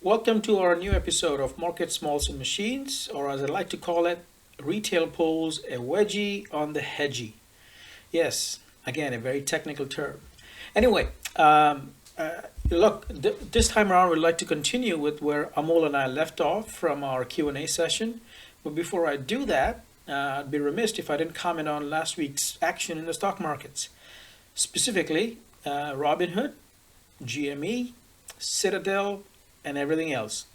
Welcome to our new episode of Markets, Malts, and Machines, or as I like to call it, Retail Pulls a Wedgie on the Hedgie. Yes, again, a very technical term. Anyway, look, this time around we'd like to continue with where Amol and I left off from our Q&A session. But before I do that, I'd be remiss if I didn't comment on last week's action in the stock markets. Specifically, Robinhood, GME, Citadel, and everything else.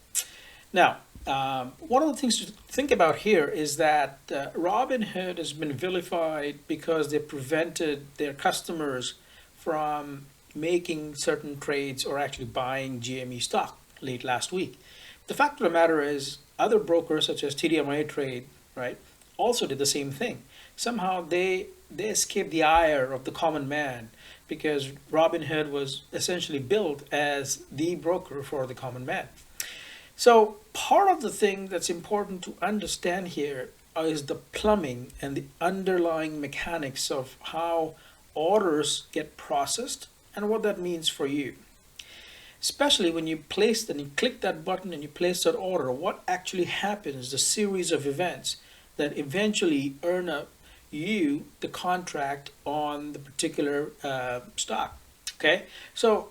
Now, one of the things to think about here is that Robinhood has been vilified because they prevented their customers from making certain trades or actually buying GME stock late last week. The fact of the matter is, other brokers such as TD Ameritrade, right, also did the same thing. Somehow they escaped the ire of the common man because Robinhood was essentially built as the broker for the common man. So part of the thing that's important to understand here is the plumbing and the underlying mechanics of how orders get processed and what that means for you. Especially when you click that button and you place that order, what actually happens, the series of events that eventually earn up you the contract on the particular stock. Okay, so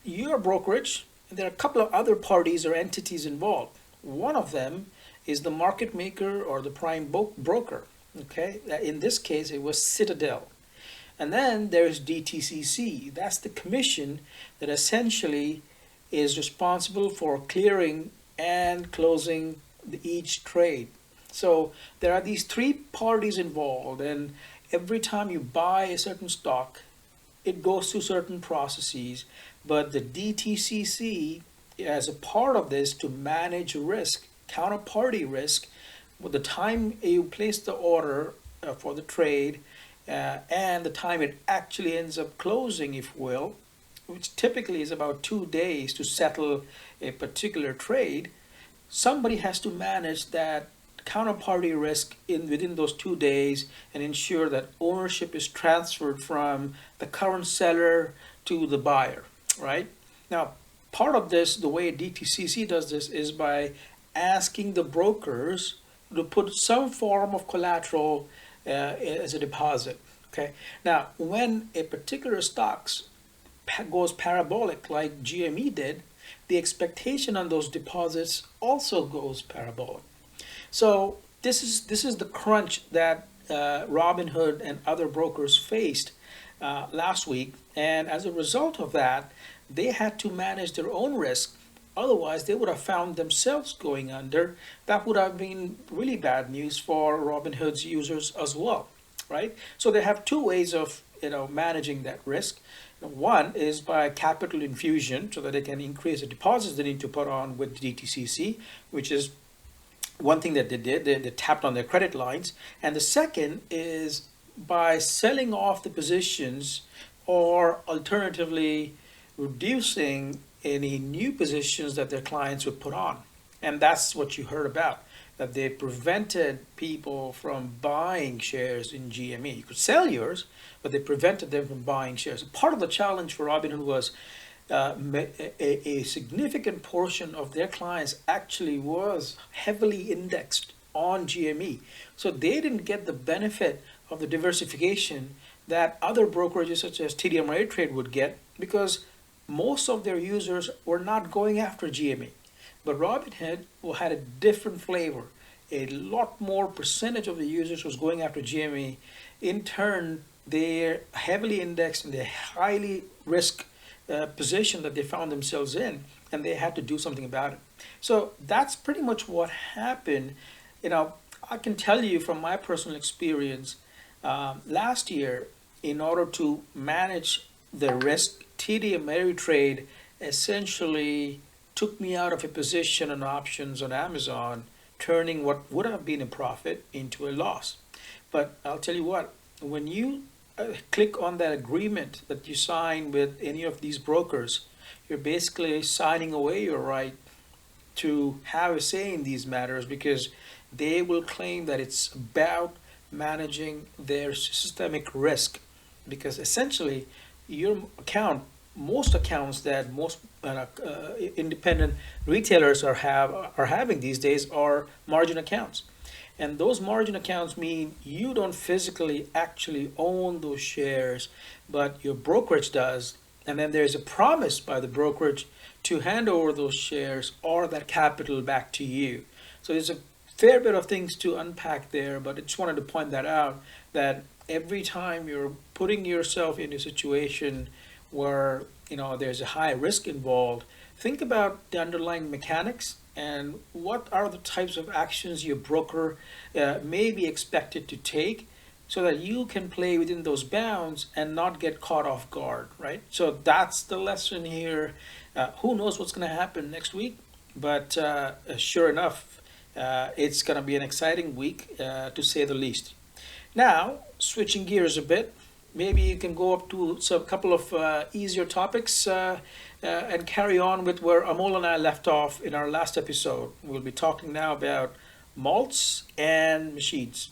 you're a brokerage, and there are a couple of other parties or entities involved. One of them is the market maker or the prime broker. Okay, in this case, it was Citadel. And then there's DTCC. That's the commission that essentially is responsible for clearing and closing each trade. So there are these three parties involved, and every time you buy a certain stock, it goes through certain processes. But the DTCC, as a part of this to manage risk, counterparty risk, with the time you place the order for the trade and the time it actually ends up closing, if you will, which typically is about 2 days to settle a particular trade, somebody has to manage that counterparty risk within those 2 days and ensure that ownership is transferred from the current seller to the buyer, right? Now, part of this, the way DTCC does this is by asking the brokers to put some form of collateral as a deposit. Okay. Now, when a particular stock goes parabolic like GME did, the expectation on those deposits also goes parabolic. So this is the crunch that Robinhood and other brokers faced last week, and as a result of that, they had to manage their own risk. Otherwise, they would have found themselves going under. That would have been really bad news for Robinhood's users as well, right? So they have two ways of managing that risk. One is by capital infusion, so that they can increase the deposits they need to put on with DTCC, which is one thing that they did. They tapped on their credit lines. And the second is by selling off the positions or alternatively reducing any new positions that their clients would put on. And that's what you heard about, that they prevented people from buying shares in GME. You could sell yours, but they prevented them from buying shares. Part of the challenge for Robinhood was a significant portion of their clients actually was heavily indexed on GME. So they didn't get the benefit of the diversification that other brokerages such as TD Ameritrade would get because most of their users were not going after GME. But Robinhood had a different flavor. A lot more percentage of the users was going after GME. In turn, they're heavily indexed in the highly risk position that they found themselves in, and they had to do something about it. So that's pretty much what happened. I can tell you from my personal experience, last year, in order to manage the risk, TD Ameritrade essentially took me out of a position on options on Amazon, turning what would have been a profit into a loss. But I'll tell you what, when you click on that agreement that you sign with any of these brokers, you're basically signing away your right to have a say in these matters because they will claim that it's about managing their systemic risk, because essentially your account most accounts that most independent retailers are having these days are margin accounts. And those margin accounts mean you don't physically actually own those shares, but your brokerage does. And then there's a promise by the brokerage to hand over those shares or that capital back to you. So there's a fair bit of things to unpack there, but I just wanted to point that out, that every time you're putting yourself in a situation where there's a high risk involved, think about the underlying mechanics and what are the types of actions your broker may be expected to take so that you can play within those bounds and not get caught off guard, right? So that's the lesson here. Who knows what's going to happen next week? But sure enough, it's going to be an exciting week, to say the least. Now, switching gears a bit, maybe you can go up to a couple of easier topics and carry on with where Amol and I left off in our last episode. We'll be talking now about malts and machines.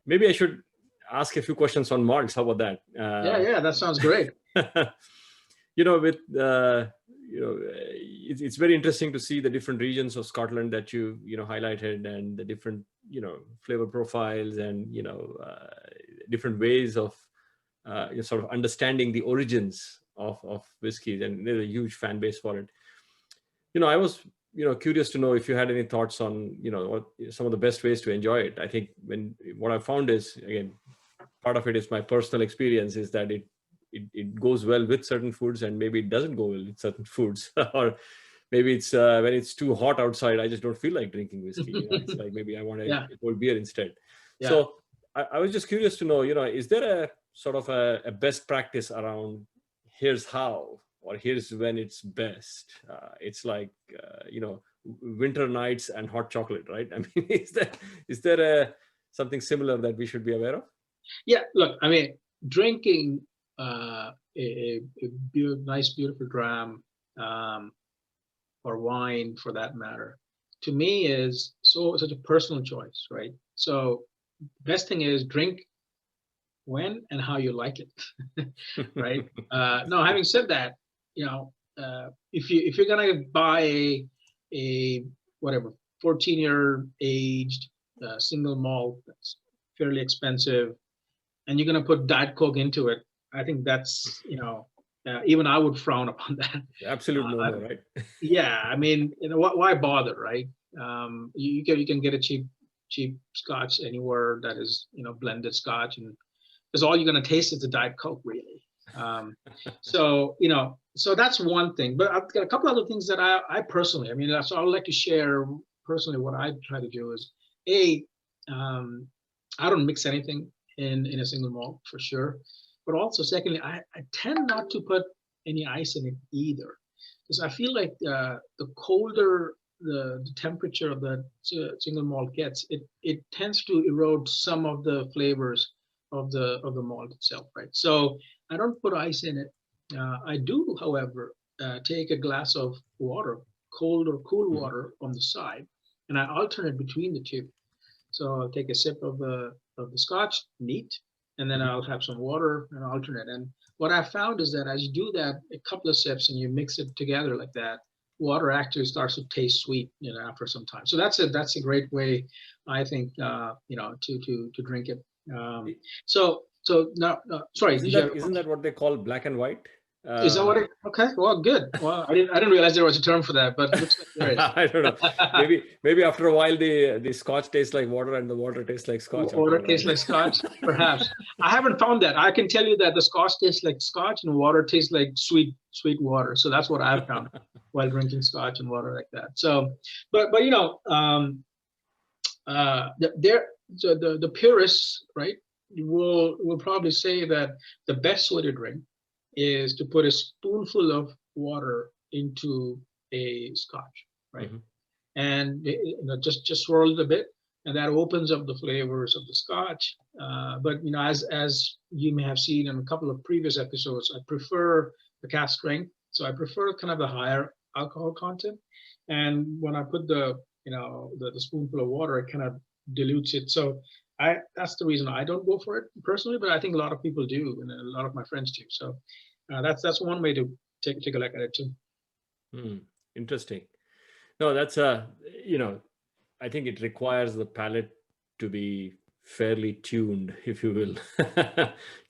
Maybe I should ask a few questions on malts. How about that? Yeah, that sounds great. It's very interesting to see the different regions of Scotland that you highlighted, and the different flavor profiles, and different ways of sort of understanding the origins of whiskey, and there's a huge fan base for it. I was curious to know if you had any thoughts on what some of the best ways to enjoy it. I think what I found is, again, part of it is my personal experience, is that it goes well with certain foods, and maybe it doesn't go well with certain foods. Or maybe it's when it's too hot outside, I just don't feel like drinking whiskey. It's like maybe I want a cold beer instead. Yeah. So I was just curious to know, is there a sort of a best practice around here's how, or here's when it's best? It's like winter nights and hot chocolate, right? I mean, is there something similar that we should be aware of? Yeah, look, I mean, drinking nice, beautiful dram, or wine for that matter, to me is such a personal choice, right? So best thing is drink when and how you like it, right? No, having said that, if you're gonna buy a whatever 14-year aged single malt that's fairly expensive, and you're gonna put Diet Coke into it, I think that's even I would frown upon that. Absolutely, right? Yeah, I mean, why bother, right? You can get a cheap Scotch anywhere that is blended Scotch, and because all you're gonna taste is the Diet Coke, really. So that's one thing. But I've got a couple other things that I personally, so I would like to share personally what I try to do is I don't mix anything in a single malt for sure. But also, secondly, I tend not to put any ice in it either, because I feel like the colder the temperature of the single malt gets, it tends to erode some of the flavors of the malt itself, right? So I don't put ice in it. I do, however, take a glass of water, cold or cool water, on the side, and I alternate between the two. So I'll take a sip of the Scotch, neat, and then I'll have some water and alternate. And what I found is that as you do that, a couple of sips, and you mix it together like that, water actually starts to taste sweet, after some time. So that's a great way, I think, to drink it. So now, sorry. Isn't that what they call black and white? Is that what it? Okay, well, good. Well, I didn't realize there was a term for that, but it looks like there is. I don't know. Maybe after a while the Scotch tastes like water and the water tastes like Scotch. Water tastes like Scotch, perhaps. I haven't found that. I can tell you that the Scotch tastes like Scotch and water tastes like sweet water. So that's what I've found while drinking Scotch and water like that. So, but the purists, right, will probably say that the best way to drink is to put a spoonful of water into a Scotch, right? And just swirl it a bit, and that opens up the flavors of the Scotch. But as you may have seen in a couple of previous episodes, I prefer the cask strength, so I prefer kind of the higher alcohol content. And when I put the spoonful of water, it kind of dilutes it. So that's the reason I don't go for it personally, but I think a lot of people do, and a lot of my friends do. So that's one way to take a look at it too. Interesting. No, that's I think it requires the palate to be fairly tuned, if you will,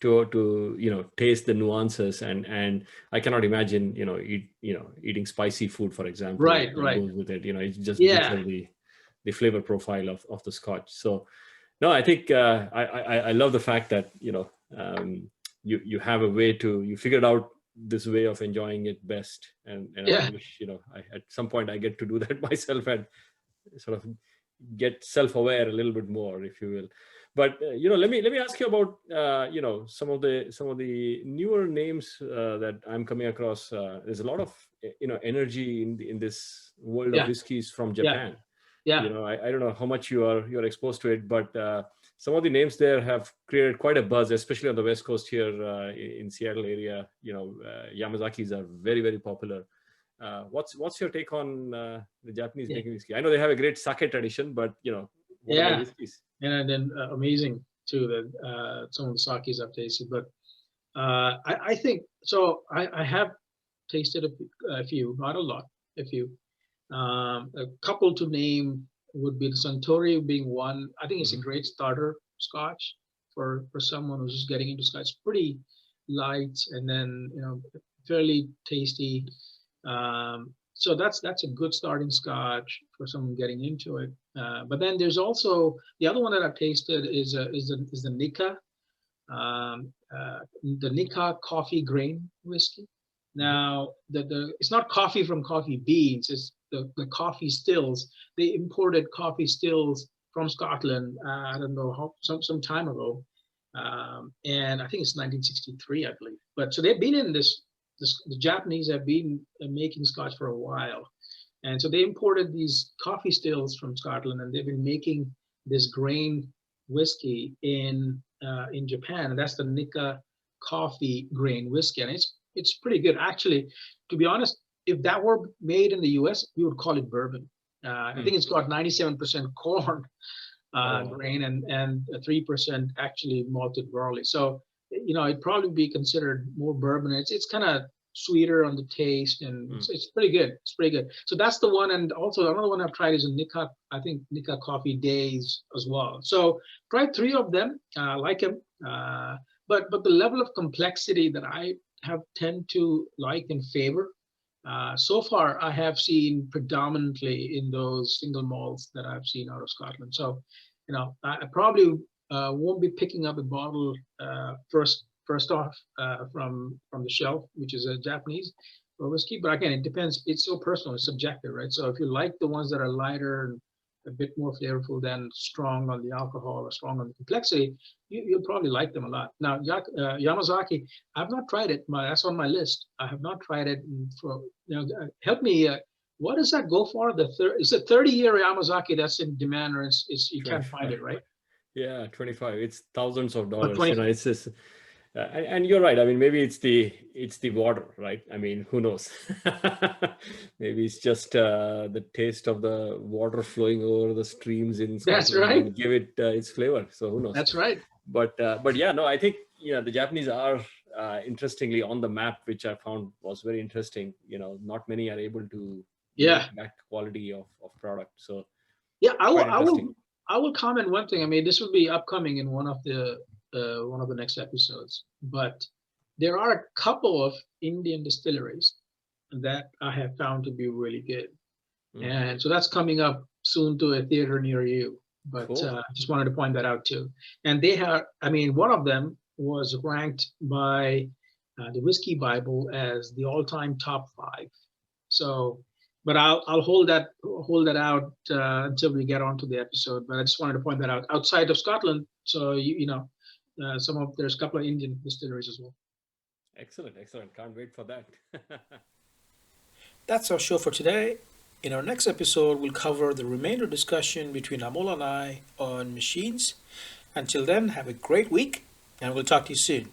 to taste the nuances. And I cannot imagine eating spicy food, for example, Right, that right. goes with it. It just Yeah, butcher the flavor profile of the Scotch. So no, I think I love the fact that you have a way you figured out this way of enjoying it best, and I yeah, wish at some point I get to do that myself and sort of get self-aware a little bit more, if you will. But let me ask you about some of the newer names that I'm coming across. There's a lot of energy in this world of yeah, whiskeys from yeah, Japan. yeah. I don't know how much you're exposed to it, but some of the names there have created quite a buzz, especially on the West Coast here in Seattle area. Yamazakis are very, very popular. What's your take on the Japanese Yeah. making whiskey? I know they have a great sake tradition, but what about Yeah, whiskeys? and then amazing too that some of the sakis I've tasted. But I think so. I have tasted a few, not a lot, a few. A couple to name would be the Suntory being one. I think it's a Hmm. great starter Scotch for someone who's just getting into Scotch. Pretty light and then fairly tasty. So that's a good starting Scotch for someone getting into it. But then there's also the other one that I've tasted is the Nikka, the Nikka coffee grain whiskey. Hmm. Now the it's not coffee from coffee beans. It's the coffee stills. They imported coffee stills from Scotland. I don't know how some time ago, and I think it's 1963, I believe. But so they've been in this. The Japanese have been making Scotch for a while, and so they imported these coffee stills from Scotland, and they've been making this grain whiskey in Japan, and that's the Nikka coffee grain whiskey, and it's pretty good actually. To be honest, if that were made in the U.S., we would call it bourbon. I think it's got 97% corn Oh, wow. grain and 3% actually malted barley. So it'd probably be considered more bourbon. It's kind of sweeter on the taste, and Mm. it's pretty good. It's pretty good. So that's the one, and also another one I've tried is a Nikka. I think Nikka Coffee Days as well. So tried three of them. Like them, but the level of complexity that I have tend to like and favor. So far, I have seen predominantly in those single malts that I've seen out of Scotland. So, I probably won't be picking up a bottle first off from the shelf, which is a Japanese whiskey. But again, it depends. It's so personal, it's subjective, right? So if you like the ones that are lighter and a bit more flavorful than strong on the alcohol or strong on the complexity, you'll probably like them a lot. Now, Yamazaki, I've not tried it. That's on my list. I have not tried it. Help me. What does that go for? Is it 30-year Yamazaki that's in demand, or it's you can't find 25. it, right? Yeah, 25. It's thousands of Or dollars. 20? It's just, and you're right. I mean, maybe it's the water, right? I mean, who knows? Maybe it's just the taste of the water flowing over the streams in That's Scotland right. that give it its flavor. So who knows? That's right. But yeah, no, I think the Japanese are interestingly on the map, which I found was very interesting. Not many are able to make Yeah. that quality of product. So Yeah. I will. quite I interesting. will. I will comment one thing. I mean, this will be upcoming in one of the next episodes. But there are a couple of Indian distilleries that I have found to be really good, Mm, and so that's coming up soon to a theater near you. But cool. just wanted to point that out too. And they have. I mean, one of them was ranked by the Whiskey Bible as the all-time top five. So, but I'll hold that out until we get onto the episode. But I just wanted to point that out outside of Scotland. So there's a couple of Indian distilleries as well. Excellent, excellent. Can't wait for that. That's our show for today. In our next episode, we'll cover the remainder discussion between Amol and I on machines. Until then, have a great week, and we'll talk to you soon.